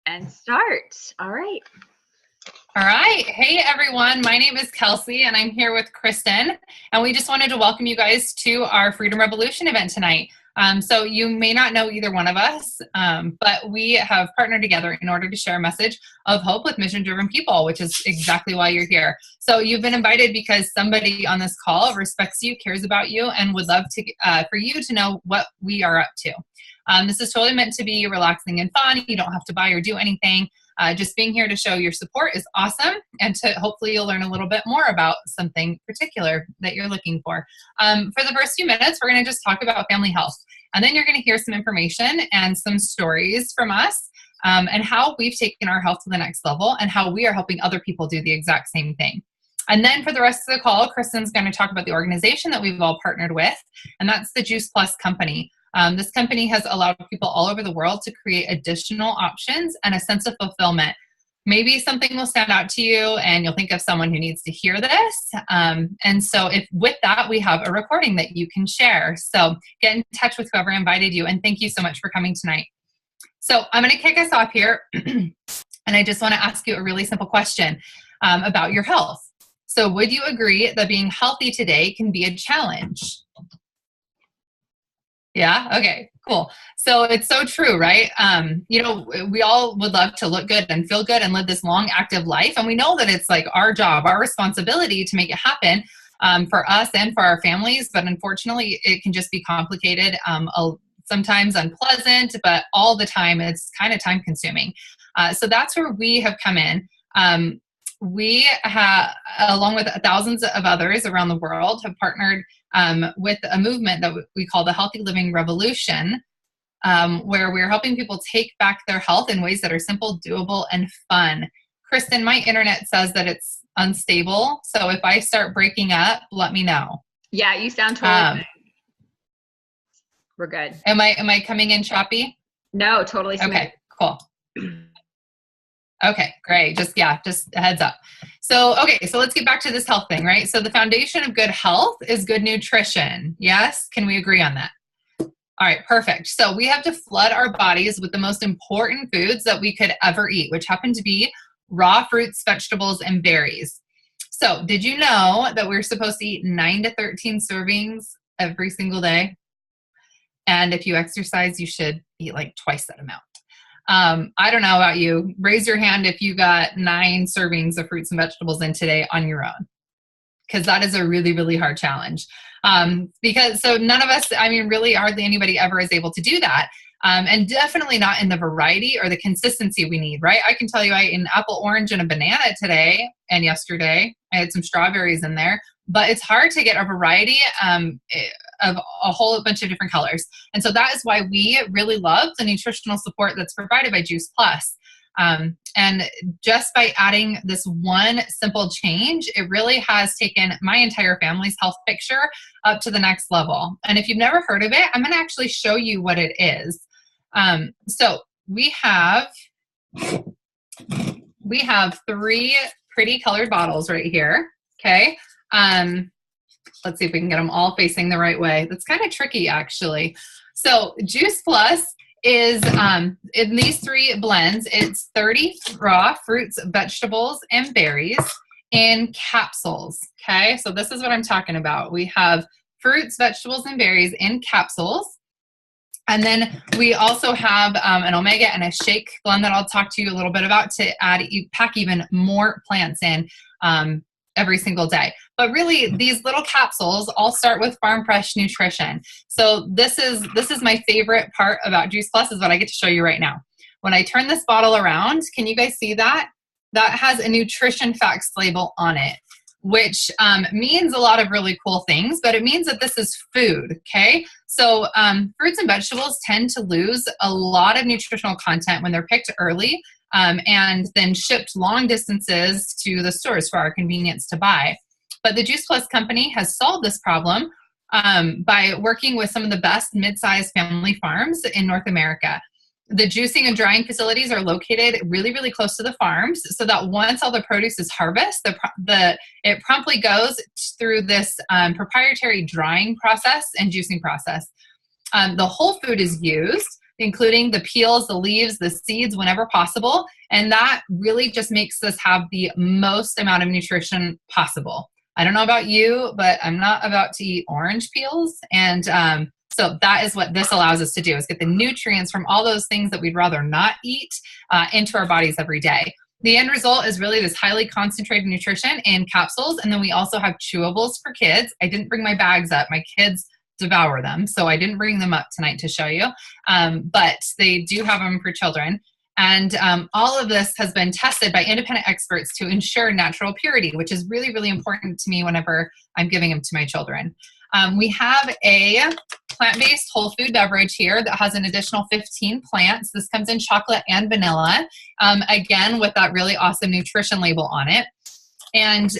And start. All right. All right. Hey, everyone. My name is Kelsey, and I'm here with Kristen. And we just wanted to welcome you guys to our Freedom Revolution event tonight. So you may not know either one of us, but we have partnered together in order to share a message of hope with mission-driven people, which is exactly why you're here. So you've been invited because somebody on this call respects you, cares about you, and would love to for you to know what we are up to. This is totally meant to be relaxing and fun. You don't have to buy or do anything. Just being here to show your support is awesome, and to hopefully you'll learn a little bit more about something particular that you're looking for. For the first few minutes, we're going to just talk about family health, and then you're going to hear some information and some stories from us, and how we've taken our health to the next level and how we are helping other people do the exact same thing. And then for the rest of the call, Kristen's going to talk about the organization that we've all partnered with, and that's the Juice Plus Company. This company has allowed people all over the world to create additional options and a sense of fulfillment. Maybe something will stand out to you and you'll think of someone who needs to hear this. And so if with that, we have a recording that you can share. So get in touch with whoever invited you, and thank you so much for coming tonight. So I'm going to kick us off here. And I just want to ask you a really simple question about your health. So would you agree that being healthy today can be a challenge? Yeah. Okay, cool. So it's so true, right? We all would love to look good and feel good and live this long, active life. And we know that it's like our job, our responsibility to make it happen for us and for our families. But unfortunately, it can just be complicated, sometimes unpleasant, but all the time it's kind of time consuming. So that's where we have come in. We have, along with thousands of others around the world, have partnered with a movement that we call the Healthy Living Revolution, where we're helping people take back their health in ways that are simple, doable, and fun. Kristen, my internet says that it's unstable, so if I start breaking up, let me know. Yeah, you sound totally good. We're good. Am I coming in choppy? No, totally smooth. Okay, cool. Okay, great. Just a heads up. So let's get back to this health thing, right? So the foundation of good health is good nutrition. Yes? Can we agree on that? All right, perfect. So we have to flood our bodies with the most important foods that we could ever eat, which happen to be raw fruits, vegetables, and berries. So did you know that we're supposed to eat 9 to 13 servings every single day? And if you exercise, you should eat like twice that amount. I don't know about you. Raise your hand if you got 9 servings of fruits and vegetables in today on your own, because that is a really, really hard challenge. Because none of us, really hardly anybody ever is able to do that. And definitely not in the variety or the consistency we need, right? I can tell you I ate an apple, orange, and a banana today and yesterday. I had some strawberries in there, but it's hard to get a variety of a whole bunch of different colors. And so that is why we really love the nutritional support that's provided by Juice Plus. And just by adding this one simple change, it really has taken my entire family's health picture up to the next level. And if you've never heard of it, I'm going to actually show you what it is. So we have 3 pretty colored bottles right here. Okay. Let's see if we can get them all facing the right way. That's kind of tricky, actually. So Juice Plus is, in these 3 blends, it's 30 raw fruits, vegetables, and berries in capsules. Okay, so this is what I'm talking about. We have fruits, vegetables, and berries in capsules. And then we also have an omega and a shake blend that I'll talk to you a little bit about to pack even more plants in every single day. But really, these little capsules all start with farm fresh nutrition. So this is my favorite part about Juice Plus, is what I get to show you right now. When I turn this bottle around, can you guys see that? That has a nutrition facts label on it, which means a lot of really cool things, but it means that this is food, okay? So fruits and vegetables tend to lose a lot of nutritional content when they're picked early and then shipped long distances to the stores for our convenience to buy. But the Juice Plus company has solved this problem by working with some of the best mid-sized family farms in North America. The juicing and drying facilities are located really, really close to the farms, so that once all the produce is harvested, it promptly goes through this proprietary drying process and juicing process. The whole food is used, including the peels, the leaves, the seeds whenever possible. And that really just makes us have the most amount of nutrition possible. I don't know about you, but I'm not about to eat orange peels. And so that is what this allows us to do, is get the nutrients from all those things that we'd rather not eat into our bodies every day. The end result is really this highly concentrated nutrition in capsules. And then we also have chewables for kids. I didn't bring my bags up. My kids devour them, so I didn't bring them up tonight to show you. But they do have them for children. And all of this has been tested by independent experts to ensure natural purity, which is really, really important to me whenever I'm giving them to my children. We have a plant-based whole food beverage here that has an additional 15 plants. This comes in chocolate and vanilla, again, with that really awesome nutrition label on it. And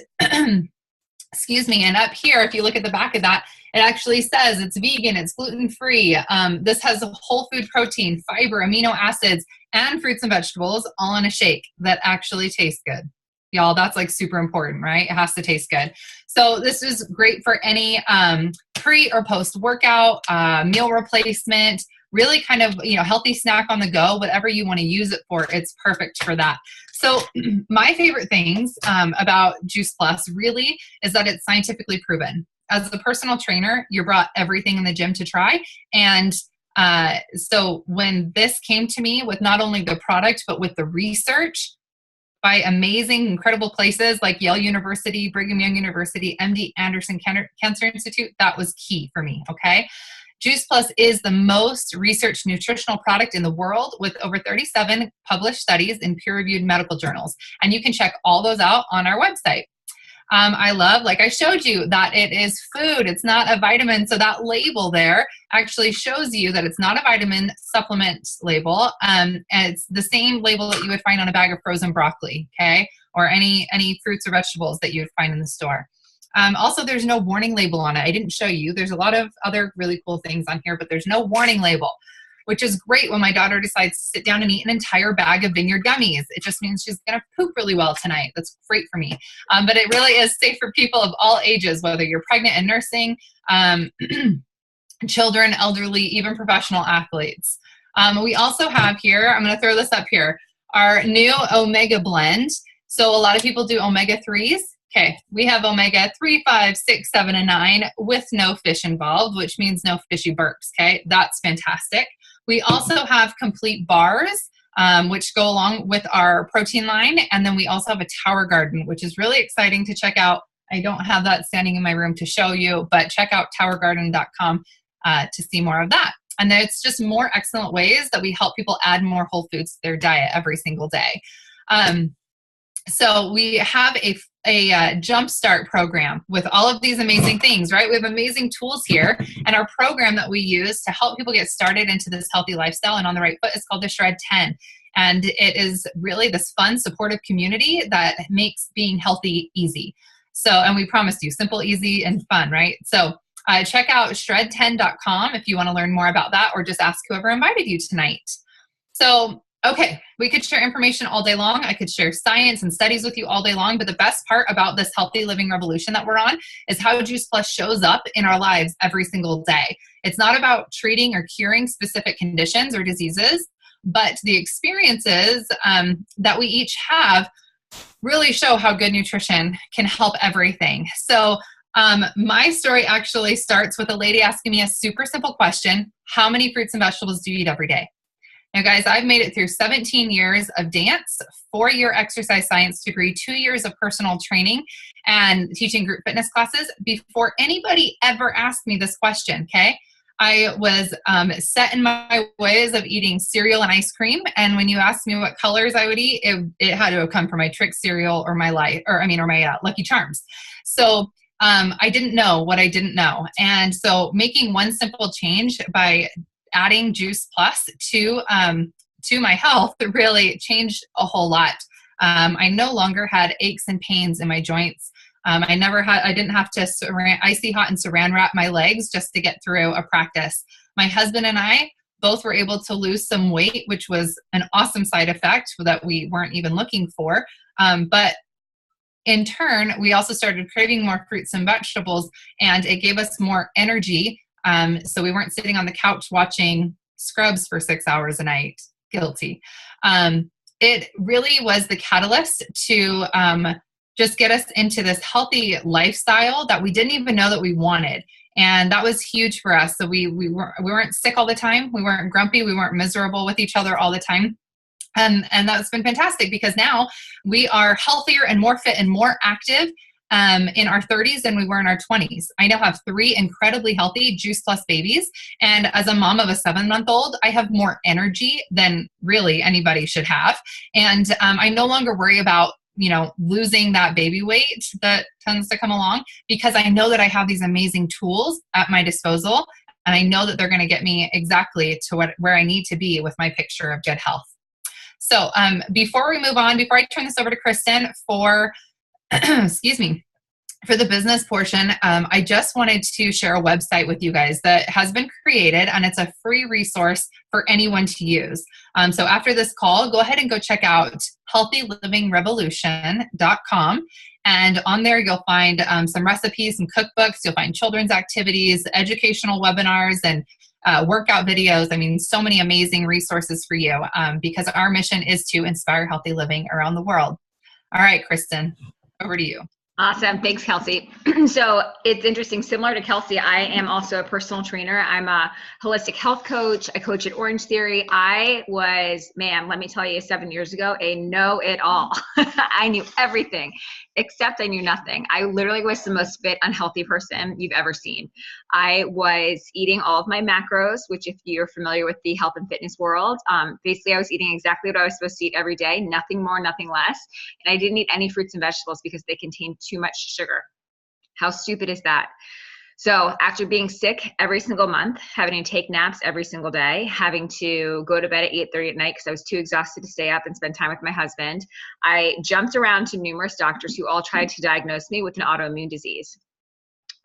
excuse me, and up here, if you look at the back of that, it actually says it's vegan, it's gluten-free. This has a whole food protein, fiber, amino acids, and fruits and vegetables all in a shake that actually tastes good. Y'all, that's like super important, right? It has to taste good. So this is great for any pre or post workout, meal replacement, really kind of, healthy snack on the go, whatever you want to use it for, it's perfect for that. So my favorite things about Juice Plus really is that it's scientifically proven. As a personal trainer, you're brought everything in the gym to try. And so when this came to me with not only the product, but with the research by amazing, incredible places like Yale University, Brigham Young University, MD Anderson Cancer Institute, that was key for me, okay? Juice Plus is the most researched nutritional product in the world with over 37 published studies in peer-reviewed medical journals. And you can check all those out on our website. I love, like I showed you, that it is food. It's not a vitamin. So that label there actually shows you that it's not a vitamin supplement label. And it's the same label that you would find on a bag of frozen broccoli, okay? Or any fruits or vegetables that you would find in the store. Also, there's no warning label on it. I didn't show you. There's a lot of other really cool things on here, but there's no warning label, which is great when my daughter decides to sit down and eat an entire bag of Vineyard gummies. It just means she's going to poop really well tonight. That's great for me. But it really is safe for people of all ages, whether you're pregnant and nursing, children, elderly, even professional athletes. We also have here, I'm going to throw this up here, our new Omega blend. So a lot of people do omega-3s. Okay, we have omega-3, 5, 6, 7, and 9 with no fish involved, which means no fishy burps, okay? That's fantastic. We also have complete bars, which go along with our protein line. And then we also have a Tower Garden, which is really exciting to check out. I don't have that standing in my room to show you, but check out towergarden.com to see more of that. And it's just more excellent ways that we help people add more whole foods to their diet every single day. So we have a Jumpstart program with all of these amazing things, right? We have amazing tools here, and our program that we use to help people get started into this healthy lifestyle and on the right foot is called the Shred 10. And it is really this fun, supportive community that makes being healthy easy. So, and we promised you simple, easy, and fun, right? So check out shred10.com if you want to learn more about that, or just ask whoever invited you tonight. So, okay, we could share information all day long. I could share science and studies with you all day long, but the best part about this healthy living revolution that we're on is how Juice Plus shows up in our lives every single day. It's not about treating or curing specific conditions or diseases, but the experiences that we each have really show how good nutrition can help everything. So my story actually starts with a lady asking me a super simple question: how many fruits and vegetables do you eat every day? Now, guys, I've made it through 17 years of dance, 4-year exercise science degree, 2 years of personal training, and teaching group fitness classes before anybody ever asked me this question, okay? I was set in my ways of eating cereal and ice cream, and when you asked me what colors I would eat, it had to have come from my Trick cereal or my Lucky Charms. So I didn't know what I didn't know. And so making one simple change by adding Juice Plus to my health really changed a whole lot. I no longer had aches and pains in my joints. I didn't have to icy hot and saran wrap my legs just to get through a practice. My husband and I both were able to lose some weight, which was an awesome side effect that we weren't even looking for. But in turn, we also started craving more fruits and vegetables, and it gave us more energy. So we weren't sitting on the couch watching scrubs for 6 hours a night. Guilty. It really was the catalyst to just get us into this healthy lifestyle that we didn't even know that we wanted. And that was huge for us. So we weren't sick all the time. We weren't grumpy. We weren't miserable with each other all the time. And that's been fantastic because now we are healthier and more fit and more active in our 30s than we were in our 20s. I now have 3 incredibly healthy Juice Plus babies. And as a mom of a 7-month-old, I have more energy than really anybody should have. And I no longer worry about losing that baby weight that tends to come along because I know that I have these amazing tools at my disposal. And I know that they're going to get me exactly to where I need to be with my picture of good health. So before we move on, before I turn this over to Kristen for, excuse me, for the business portion, I just wanted to share a website with you guys that has been created, and it's a free resource for anyone to use. So after this call, go ahead and go check out healthylivingrevolution.com. And on there, you'll find some recipes, some cookbooks. You'll find children's activities, educational webinars, and workout videos. I mean, so many amazing resources for you because our mission is to inspire healthy living around the world. All right, Kristen, over to you. Awesome. Thanks, Kelsey. So it's interesting. Similar to Kelsey, I am also a personal trainer. I'm a holistic health coach. I coach at Orange Theory. I was, man, let me tell you, 7 years ago, a know-it-all. I knew everything, except I knew nothing. I literally was the most fit, unhealthy person you've ever seen. I was eating all of my macros, which if you're familiar with the health and fitness world, basically I was eating exactly what I was supposed to eat every day, nothing more, nothing less. And I didn't eat any fruits and vegetables because they contained too much sugar. How stupid is that? So after being sick every single month, having to take naps every single day, having to go to bed at 8:30 at night because I was too exhausted to stay up and spend time with my husband, I jumped around to numerous doctors who all tried to diagnose me with an autoimmune disease.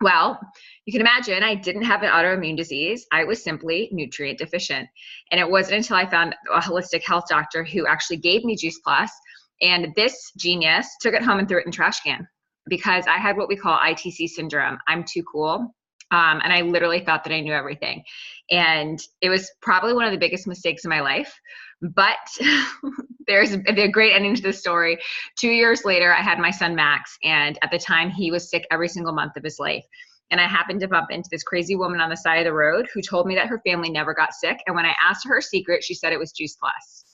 Well, you can imagine I didn't have an autoimmune disease. I was simply nutrient deficient. And it wasn't until I found a holistic health doctor who actually gave me Juice Plus, and this genius took it home and threw it in the trash can. Because I had what we call ITC syndrome. I'm too cool. And I literally thought that I knew everything. And it was probably one of the biggest mistakes in my life. But there's a great ending to the story. 2 years later, I had my son, Max. And at the time, he was sick every single month of his life. And I happened to bump into this crazy woman on the side of the road who told me that her family never got sick. And when I asked her secret, she said it was Juice Plus.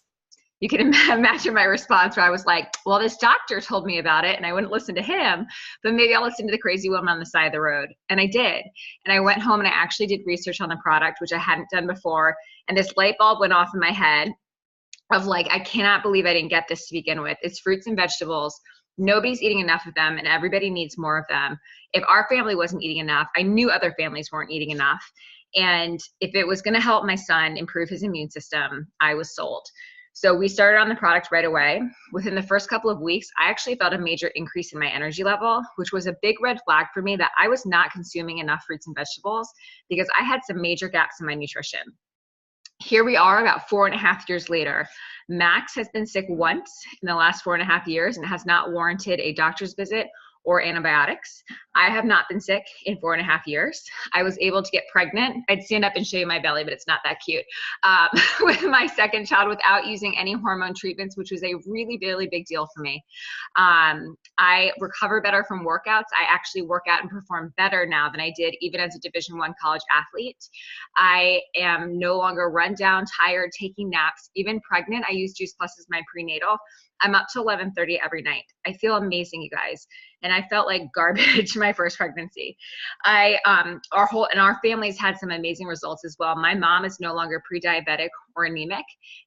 You can imagine my response where I was like, well, this doctor told me about it and I wouldn't listen to him, but maybe I'll listen to the crazy woman on the side of the road. And I did. And I went home and I actually did research on the product, which I hadn't done before. And this light bulb went off in my head of like, I cannot believe I didn't get this to begin with. It's fruits and vegetables. Nobody's eating enough of them and everybody needs more of them. If our family wasn't eating enough, I knew other families weren't eating enough. And if it was going to help my son improve his immune system, I was sold. So we started on the product right away. Within the first couple of weeks, I actually felt a major increase in my energy level, which was a big red flag for me that I was not consuming enough fruits and vegetables because I had some major gaps in my nutrition. Here we are about 4.5 years later. Max has been sick once in the last 4.5 years and has not warranted a doctor's visit or antibiotics. I have not been sick in 4.5 years. I was able to get pregnant. I'd stand up and show you my belly, but it's not that cute. With my second child without using any hormone treatments, which was a really, really big deal for me. I recover better from workouts. I actually work out and perform better now than I did even as a Division I college athlete. I am no longer run down, tired, taking naps. Even pregnant, I use Juice Plus as my prenatal. I'm up to 11:30 every night. I feel amazing, you guys. And I felt like garbage my first pregnancy. Our family's had some amazing results as well. My mom is no longer pre-diabetic or anemic,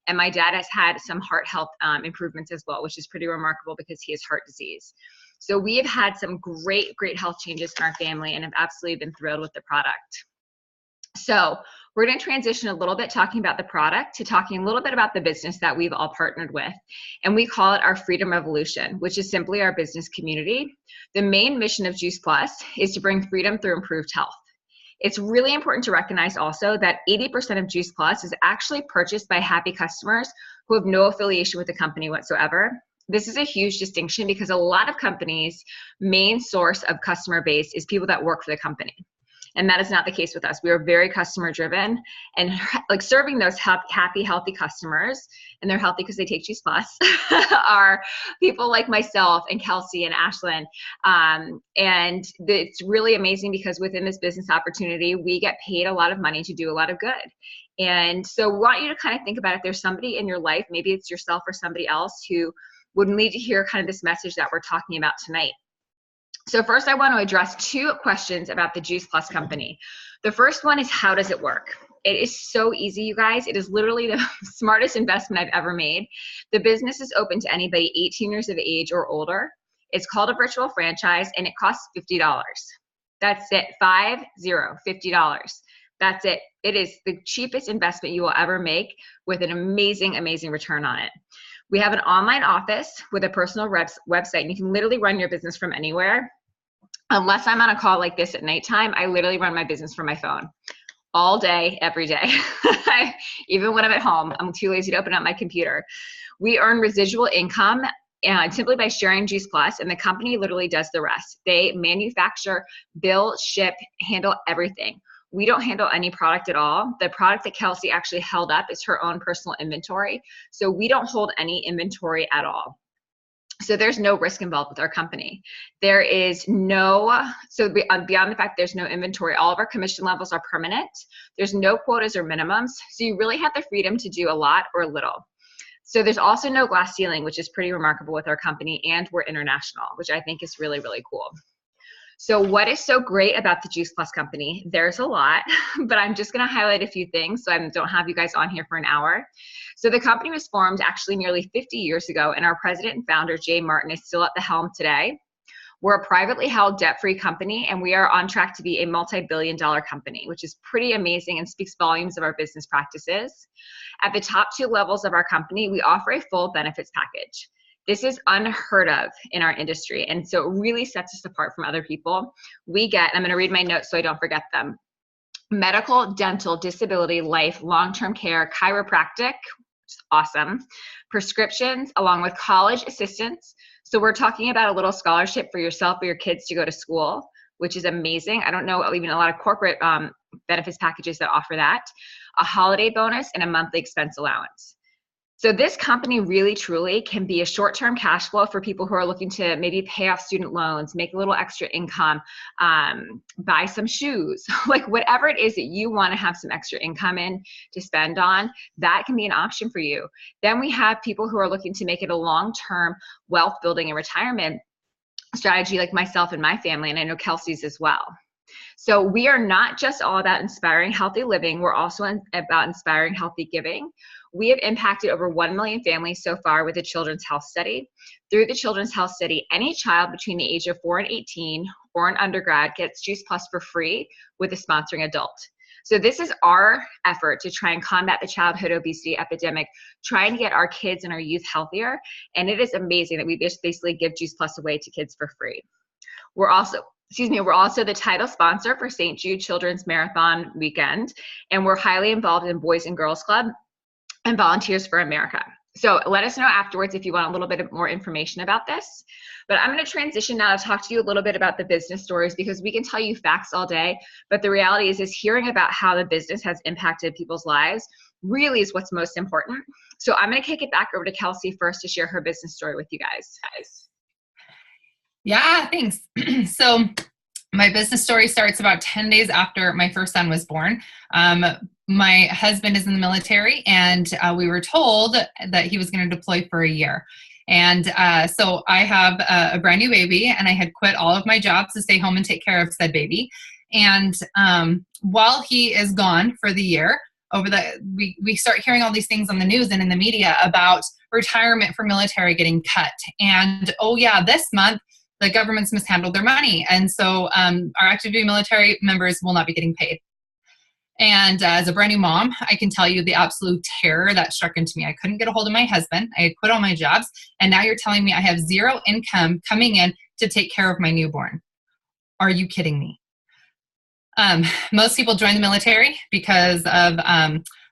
and my dad has had some heart health improvements as well, which is pretty remarkable because he has heart disease. So we have had some great, great health changes in our family and have absolutely been thrilled with the product. So we're going to transition a little bit talking about the product to talking a little bit about the business that we've all partnered with. And we call it our Freedom Revolution, which is simply our business community. The main mission of Juice Plus is to bring freedom through improved health. It's really important to recognize also that 80% of Juice Plus is actually purchased by happy customers who have no affiliation with the company whatsoever. This is a huge distinction because a lot of companies' main source of customer base is people that work for the company. And that is not the case with us. We are very customer driven, and like serving those happy, healthy customers, and they're healthy because they take Juice Plus, are people like myself and Kelsey and Ashlyn. And it's really amazing because within this business opportunity, we get paid a lot of money to do a lot of good. And so we want you to kind of think about if there's somebody in your life, maybe it's yourself or somebody else, who would need to hear kind of this message that we're talking about tonight. So first, I want to address 2 questions about the Juice Plus company. The first one is, how does it work? It is so easy, you guys. It is literally the smartest investment I've ever made. The business is open to anybody 18 years of age or older. It's called a virtual franchise, and it costs $50. That's it, $50. That's it. It is the cheapest investment you will ever make, with an amazing, amazing return on it. We have an online office with a personal website, and you can literally run your business from anywhere. Unless I'm on a call like this at nighttime, I literally run my business from my phone all day, every day. Even when I'm at home, I'm too lazy to open up my computer. We earn residual income simply by sharing Juice Plus, and the company literally does the rest. They manufacture, bill, ship, handle everything. We don't handle any product at all. The product that Kelsey actually held up is her own personal inventory. So we don't hold any inventory at all. So there's no risk involved with our company. There is no, so beyond the fact there's no inventory, all of our commission levels are permanent. There's no quotas or minimums. So you really have the freedom to do a lot or little. So there's also no glass ceiling, which is pretty remarkable with our company, and we're international, which I think is really, really cool. So what is so great about the Juice Plus company? There's a lot, but I'm just going to highlight a few things so I don't have you guys on here for an hour. So the company was formed actually nearly 50 years ago, and our president and founder, Jay Martin, is still at the helm today. We're a privately held, debt-free company, and we are on track to be a multi-billion-dollar company, which is pretty amazing and speaks volumes of our business practices. At the top 2 levels of our company, we offer a full benefits package. This is unheard of in our industry, and so it really sets us apart from other people. We get, I'm going to read my notes so I don't forget them: medical, dental, disability, life, long-term care, chiropractic, which is awesome, prescriptions, along with college assistance. So we're talking about a little scholarship for yourself or your kids to go to school, which is amazing. I don't know even a lot of corporate benefits packages that offer that, a holiday bonus, and a monthly expense allowance. So this company really, truly can be a short-term cash flow for people who are looking to maybe pay off student loans, make a little extra income, buy some shoes, like whatever it is that you want to have some extra income in to spend on, that can be an option for you. Then we have people who are looking to make it a long-term wealth building and retirement strategy, like myself and my family, and I know Kelsey's as well. So we are not just all about inspiring healthy living, we're also about inspiring healthy giving. We have impacted over 1 million families so far with the Children's Health Study. Through the Children's Health Study, any child between the age of 4 and 18 or an undergrad gets Juice Plus for free with a sponsoring adult. So this is our effort to try and combat the childhood obesity epidemic, trying to get our kids and our youth healthier. And it is amazing that we just basically give Juice Plus away to kids for free. We're also the title sponsor for St. Jude Children's Marathon Weekend, and we're highly involved in Boys and Girls Club and Volunteers for America. So let us know afterwards if you want a little bit more information about this. But I'm going to transition now to talk to you a little bit about the business stories, because we can tell you facts all day, but the reality is hearing about how the business has impacted people's lives really is what's most important. So I'm going to kick it back over to Kelsey first to share her business story with you guys. Yeah, thanks. So my business story starts about 10 days after my first son was born. My husband is in the military, and we were told that he was going to deploy for a year. And so I have a brand new baby, and I had quit all of my jobs to stay home and take care of said baby. And while he is gone for the year, we start hearing all these things on the news and in the media about retirement for military getting cut. And oh yeah, this month the government's mishandled their money, and so our active duty military members will not be getting paid. And as a brand new mom, I can tell you the absolute terror that struck into me. I couldn't get a hold of my husband. I had quit all my jobs. And now you're telling me I have zero income coming in to take care of my newborn. Are you kidding me? Most people join the military because of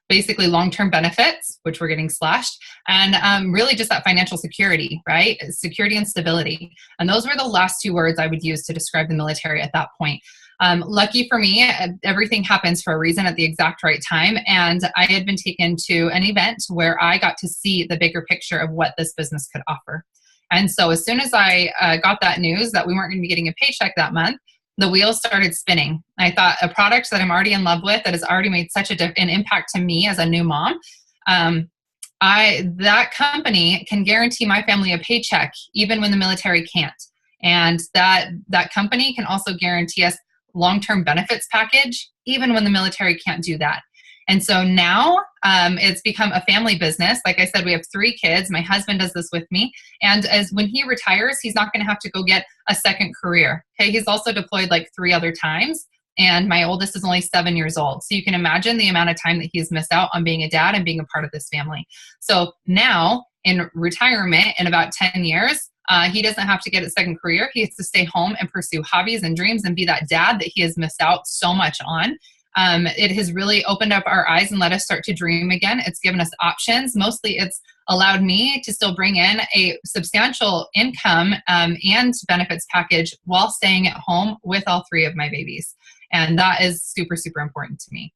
basically long-term benefits, which were getting slashed, and really just that financial security, right? Security and stability. And those were the last 2 words I would use to describe the military at that point. Lucky for me, everything happens for a reason at the exact right time. And I had been taken to an event where I got to see the bigger picture of what this business could offer. And so as soon as I got that news that we weren't going to be getting a paycheck that month, the wheels started spinning. I thought, a product that I'm already in love with, that has already made such an impact to me as a new mom, that company can guarantee my family a paycheck even when the military can't. And that company can also guarantee us long-term benefits package even when the military can't do that. And so now it's become a family business. Like I said, we have 3 kids. My husband does this with me. And as when he retires, he's not going to have to go get a second career. Okay, he's also deployed like 3 other times. And my oldest is only 7 years old. So you can imagine the amount of time that he's missed out on being a dad and being a part of this family. So now in retirement, in about 10 years, he doesn't have to get a second career. He has to stay home and pursue hobbies and dreams and be that dad that he has missed out so much on. It has really opened up our eyes and let us start to dream again. It's given us options. Mostly it's allowed me to still bring in a substantial income and benefits package while staying at home with all 3 of my babies. And that is super, super important to me.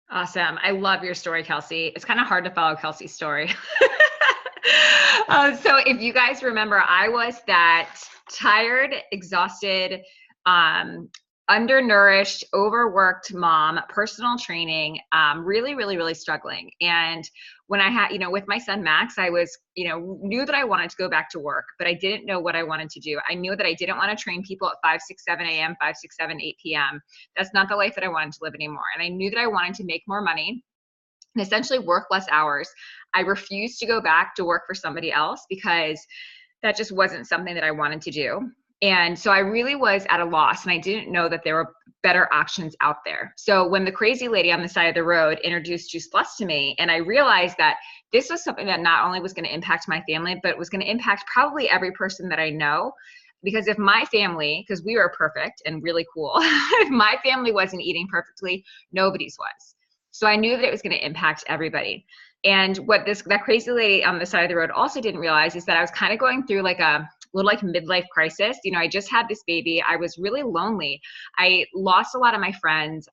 Awesome. I love your story, Kelsey. It's kind of hard to follow Kelsey's story. So if you guys remember, I was that tired, exhausted, undernourished, overworked mom, personal training, really, really, really struggling. And when I had, with my son, Max, I was, knew that I wanted to go back to work, but I didn't know what I wanted to do. I knew that I didn't want to train people at 5, 6, 7 a.m., 5, 6, 7, 8 p.m. That's not the life that I wanted to live anymore. And I knew that I wanted to make more money and essentially work less hours. I refused to go back to work for somebody else because that just wasn't something that I wanted to do. And so I really was at a loss, and I didn't know that there were better options out there. So when the crazy lady on the side of the road introduced Juice Plus to me, and I realized that this was something that not only was going to impact my family, but it was going to impact probably every person that I know. Because if my family, because we were perfect and really cool, if my family wasn't eating perfectly, nobody's was. So I knew that it was going to impact everybody. And what that crazy lady on the side of the road also didn't realize is that I was kind of going through like a little like midlife crisis. I just had this baby. I was really lonely. I lost a lot of my friends.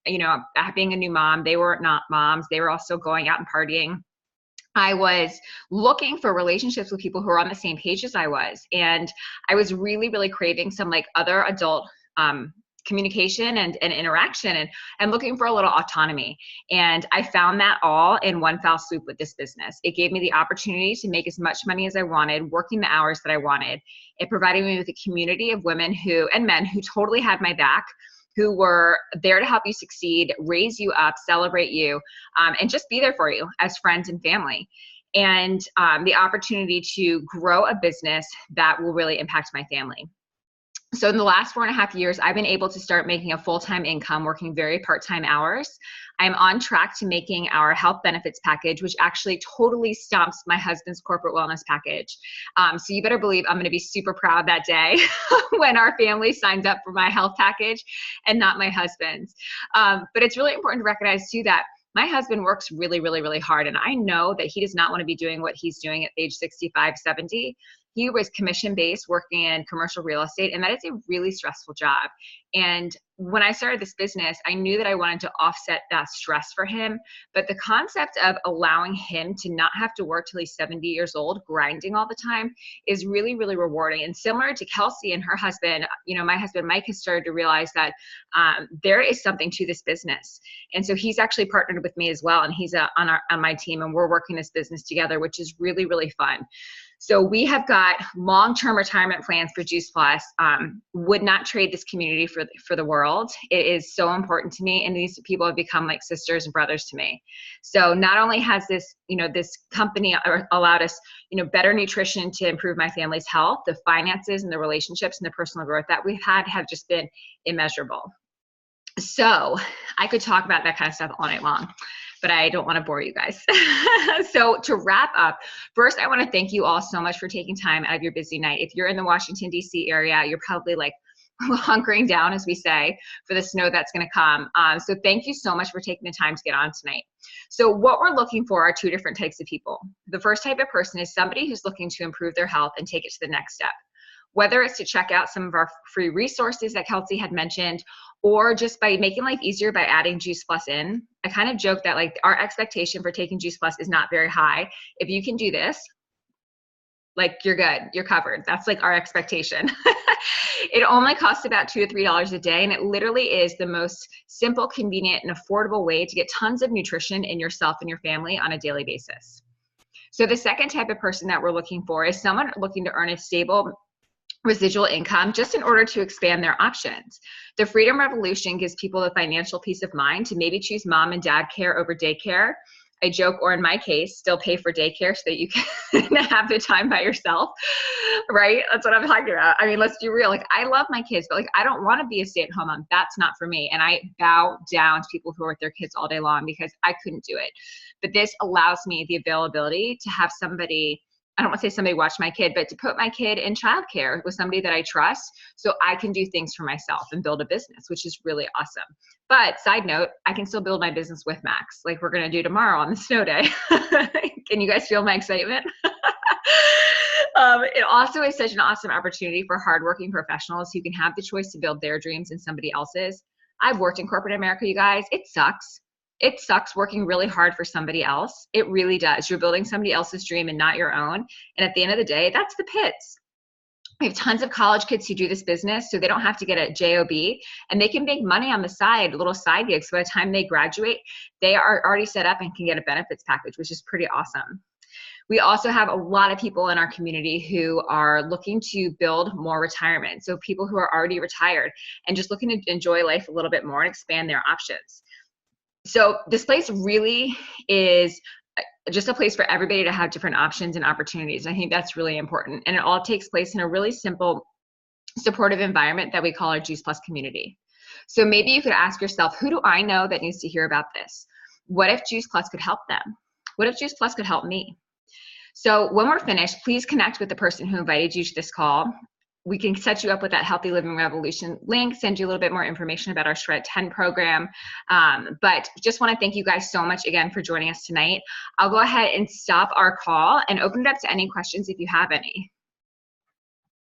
Being a new mom, they were not moms. They were also going out and partying. I was looking for relationships with people who were on the same page as I was. And I was really, really craving some like other adult communication and interaction and looking for a little autonomy. And I found that all in one foul swoop with this business. It gave me the opportunity to make as much money as I wanted, working the hours that I wanted. It provided me with a community of women and men who totally had my back, who were there to help you succeed, raise you up, celebrate you, and just be there for you as friends and family. And the opportunity to grow a business that will really impact my family. So in the last 4.5 years, I've been able to start making a full-time income, working very part-time hours. I'm on track to making our health benefits package, which actually totally stumps my husband's corporate wellness package. So you better believe I'm going to be super proud that day when our family signs up for my health package and not my husband's. But it's really important to recognize too that my husband works really, really, really hard. And I know that he does not want to be doing what he's doing at age 65, 70. He was commission-based working in commercial real estate, and that is a really stressful job. And when I started this business, I knew that I wanted to offset that stress for him. But the concept of allowing him to not have to work till he's 70 years old, grinding all the time, is really, really rewarding. And similar to Kelsey and her husband, my husband, Mike, has started to realize that there is something to this business. And so he's actually partnered with me as well. And he's on my team, and we're working this business together, which is really, really fun. So we have got long-term retirement plans for Juice Plus. Would not trade this community for the world. It is so important to me, and these people have become like sisters and brothers to me. So not only has this company allowed us, better nutrition to improve my family's health, the finances and the relationships and the personal growth that we've had have just been immeasurable. So I could talk about that kind of stuff all night long, but I don't want to bore you guys. So to wrap up, first, I want to thank you all so much for taking time out of your busy night. If you're in the Washington, D.C. area, you're probably like hunkering down, as we say, for the snow that's going to come. So thank you so much for taking the time to get on tonight. So what we're looking for are 2 different types of people. The first type of person is somebody who's looking to improve their health and take it to the next step. whether it's to check out some of our free resources that Kelsey had mentioned, or just by making life easier by adding Juice Plus in. I kind of joke that like our expectation for taking Juice Plus is not very high. If you can do this, like you're good, you're covered. That's like our expectation. It only costs about $2 to $3 a day, and it literally is the most simple, convenient, and affordable way to get tons of nutrition in yourself and your family on a daily basis. So the second type of person that we're looking for is someone looking to earn a stable residual income just in order to expand their options. The Freedom Revolution gives people the financial peace of mind to maybe choose mom and dad care over daycare. I joke, or in my case, still pay for daycare so that you can have the time by yourself, right? That's what I'm talking about. I mean, let's be real. Like, I love my kids, but like, I don't want to be a stay-at-home mom. That's not for me. And I bow down to people who are with their kids all day long because I couldn't do it. But this allows me the availability to have somebody, I don't want to say somebody watch my kid, but to put my kid in childcare with somebody that I trust so I can do things for myself and build a business, which is really awesome. But side note, I can still build my business with Max, like we're going to do tomorrow on the snow day. Can you guys feel my excitement? It also is such an awesome opportunity for hardworking professionals who can have the choice to build their dreams and somebody else's. I've worked in corporate America, you guys. It sucks. It sucks working really hard for somebody else. It really does. You're building somebody else's dream and not your own. And at the end of the day, that's the pits. We have tons of college kids who do this business so they don't have to get a job, and they can make money on the side, little side gigs. By the time they graduate, they are already set up and can get a benefits package, which is pretty awesome. We also have a lot of people in our community who are looking to build more retirement. So people who are already retired and just looking to enjoy life a little bit more and expand their options. So this place really is just a place for everybody to have different options and opportunities. I think that's really important. And it all takes place in a really simple, supportive environment that we call our Juice Plus community. So maybe you could ask yourself, who do I know that needs to hear about this? What if Juice Plus could help them? What if Juice Plus could help me? So when we're finished, please connect with the person who invited you to this call. We can set you up with that Healthy Living Revolution link, send you a little bit more information about our Shred 10 program. But just want to thank you guys so much again for joining us tonight. I'll go ahead and stop our call and open it up to any questions if you have any.